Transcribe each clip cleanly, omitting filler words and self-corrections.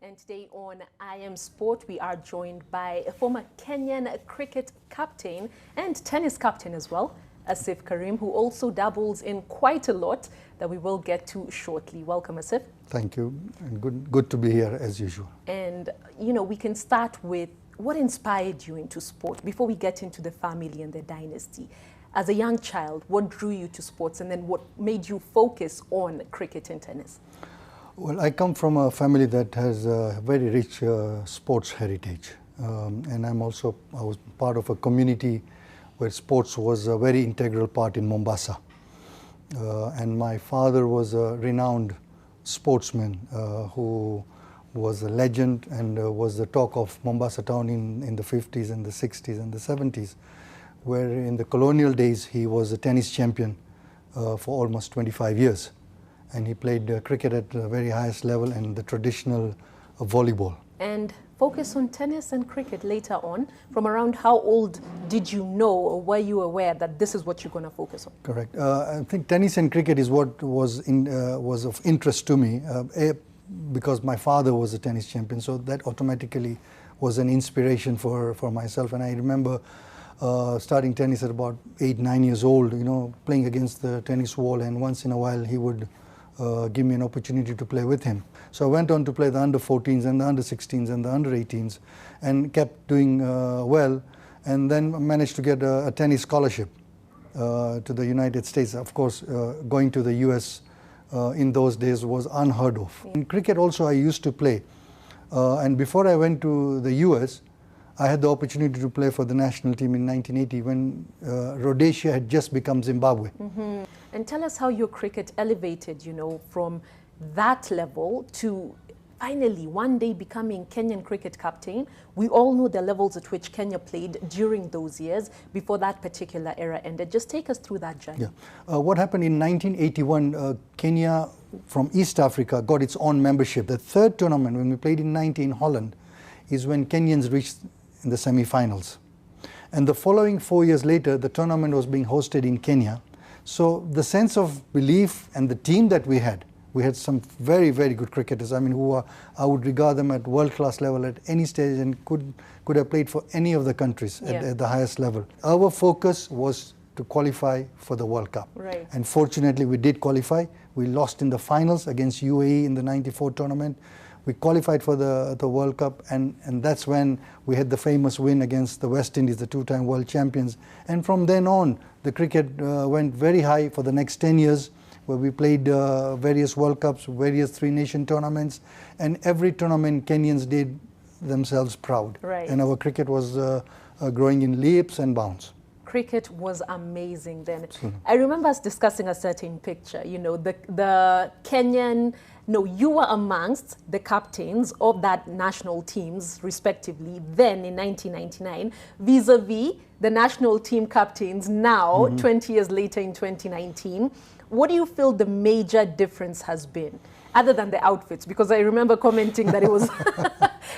And today on I Am Sport, we are joined by a former Kenyan cricket captain and tennis captain as well, Aasif Karim, who also dabbles in quite a lot that we will get to shortly. Welcome, Aasif. Thank you, and good to be here as usual. And, you know, we can start with what inspired you into sport before we get into the family and the dynasty. As a young child, what drew you to sports, and then what made you focus on cricket and tennis? Well, I come from a family that has a very rich sports heritage, and I was part of a community where sports was a very integral part in Mombasa. And my father was a renowned sportsman who was a legend and was the talk of Mombasa town in the 50s and the 60s and the 70s, where in the colonial days he was a tennis champion for almost 25 years. And he played cricket at the very highest level and the traditional volleyball. And focus on tennis and cricket later on. From around how old did you know, or were you aware that this is what you're going to focus on? Correct. I think tennis and cricket is what was of interest to me, because my father was a tennis champion, so that automatically was an inspiration for myself. And I remember starting tennis at about 8-9 years old, you know, playing against the tennis wall, and once in a while he would give me an opportunity to play with him. So I went on to play the under-14s and the under-16s and the under-18s and kept doing well, and then managed to get a tennis scholarship to the United States. Of course, going to the US in those days was unheard of. In cricket also I used to play, and before I went to the US, I had the opportunity to play for the national team in 1980 when Rhodesia had just become Zimbabwe. Mm-hmm. And tell us how your cricket elevated, you know, from that level to finally one day becoming Kenyan cricket captain. We all know the levels at which Kenya played during those years before that particular era ended. Just take us through that journey. Yeah. What happened in 1981, Kenya from East Africa got its own membership. The third tournament, when we played in 90 in Holland, is when Kenyans reached in the semi-finals. And the following 4 years later, the tournament was being hosted in Kenya. So the sense of belief and the team that we had some very, very good cricketers. I mean, I would regard them at world-class level at any stage and could have played for any of the countries at the highest level. Our focus was to qualify for the World Cup. Right. And fortunately, we did qualify. We lost in the finals against UAE in the 94 tournament. We qualified for the World Cup, and that's when we had the famous win against the West Indies, the two-time world champions. And from then on, the cricket went very high for the next 10 years, where we played various World Cups, various three-nation tournaments, and every tournament Kenyans did themselves proud. Right. And our cricket was growing in leaps and bounds. Cricket was amazing then. Absolutely. I remember us discussing a certain picture, you know, the Kenyan, no, you were amongst the captains of that national teams, respectively, then in 1999, vis-a-vis the national team captains now, 20 years later in 2019. What do you feel the major difference has been, other than the outfits? Because I remember commenting that it was,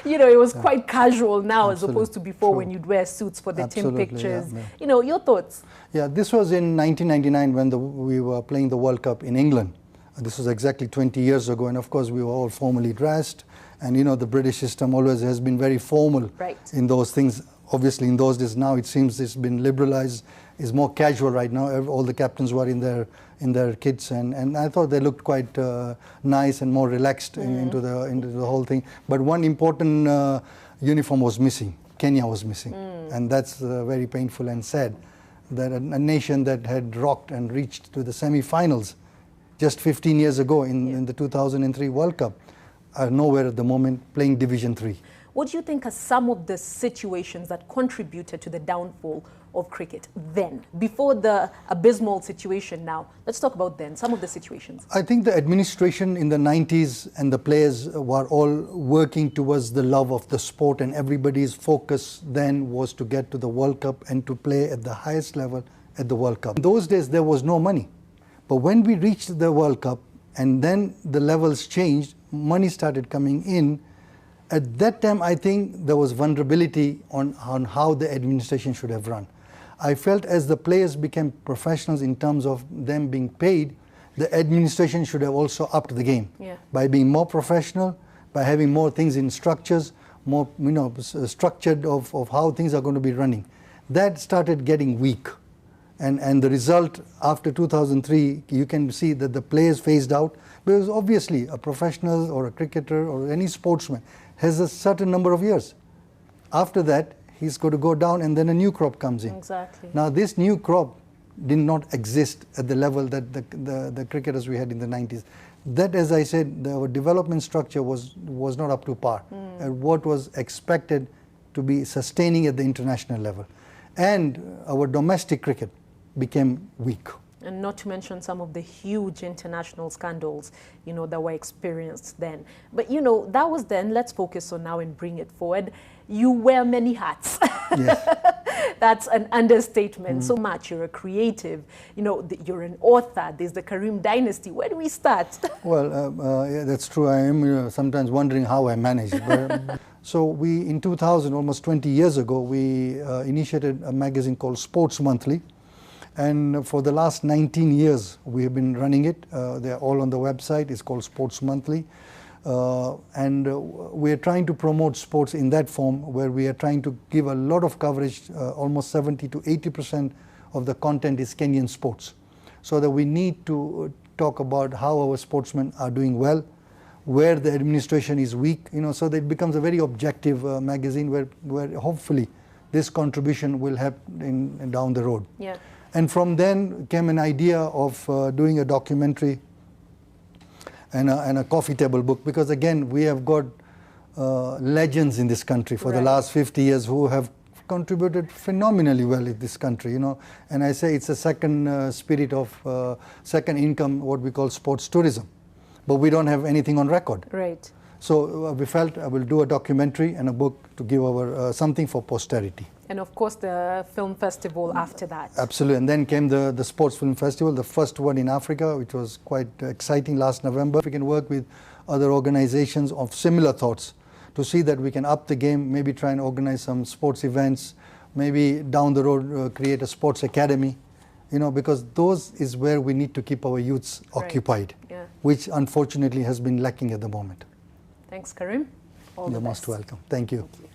you know, it was quite casual now as opposed to before when you'd wear suits for the team pictures. Yeah. You know, your thoughts? Yeah, this was in 1999 when we were playing the World Cup in England. This was exactly 20 years ago, and of course we were all formally dressed, and you know the British system always has been very formal in those things. Obviously in those days, now it seems it's been liberalized, it's more casual right now. All the captains were in their kits, and I thought they looked quite nice and more relaxed into the whole thing. But one important uniform was missing. Kenya was missing, and that's very painful and sad that a nation that had rocked and reached to the semi-finals just 15 years ago in the 2003 World Cup are nowhere at the moment, playing Division 3. What do you think are some of the situations that contributed to the downfall of cricket then, before the abysmal situation now? Let's talk about then, some of the situations. I think the administration in the 90s and the players were all working towards the love of the sport, and everybody's focus then was to get to the World Cup and to play at the highest level at the World Cup. In those days, there was no money. But when we reached the World Cup and then the levels changed, money started coming in. At that time, I think there was vulnerability on how the administration should have run. I felt as the players became professionals in terms of them being paid, the administration should have also upped the game by being more professional, by having more things in structures, more structured of how things are going to be running. That started getting weak. And the result after 2003, you can see that the players phased out, because obviously a professional or a cricketer or any sportsman has a certain number of years. After that, he's going to go down and then a new crop comes in. Exactly. Now this new crop did not exist at the level that the cricketers we had in the 90s. That, as I said, our development structure was not up to par. What was expected to be sustaining at the international level. And our domestic cricket became weak. And not to mention some of the huge international scandals, that were experienced then. But, that was then. Let's focus on now and bring it forward. You wear many hats. Yes. That's an understatement. So much. You're a creative. You're an author. There's the Karim dynasty. Where do we start? Well, yeah, that's true. I am sometimes wondering how I managed. But, so we, in 2000, almost 20 years ago, we initiated a magazine called Sports Monthly. And for the last 19 years, we have been running it. They're all on the website. It's called Sports Monthly. And we are trying to promote sports in that form, where we are trying to give a lot of coverage. Almost 70 to 80% of the content is Kenyan sports. So that we need to talk about how our sportsmen are doing well, where the administration is weak, so that it becomes a very objective magazine where hopefully this contribution will help down the road. Yeah. And from then came an idea of doing a documentary and a coffee table book, because again, we have got legends in this country for the last 50 years who have contributed phenomenally well in this country, And I say it's a second spirit of second income, what we call sports tourism. But we don't have anything on record. Right. So we felt I will do a documentary and a book to give our something for posterity. And of course the film festival after that. Absolutely. And then came the Sports Film Festival, the first one in Africa, which was quite exciting last November. We can work with other organizations of similar thoughts to see that we can up the game, maybe try and organize some sports events, maybe down the road create a sports academy, because those is where we need to keep our youths occupied, which unfortunately has been lacking at the moment. Thanks, Karim. All the best. You're most welcome. Thank you. Thank you.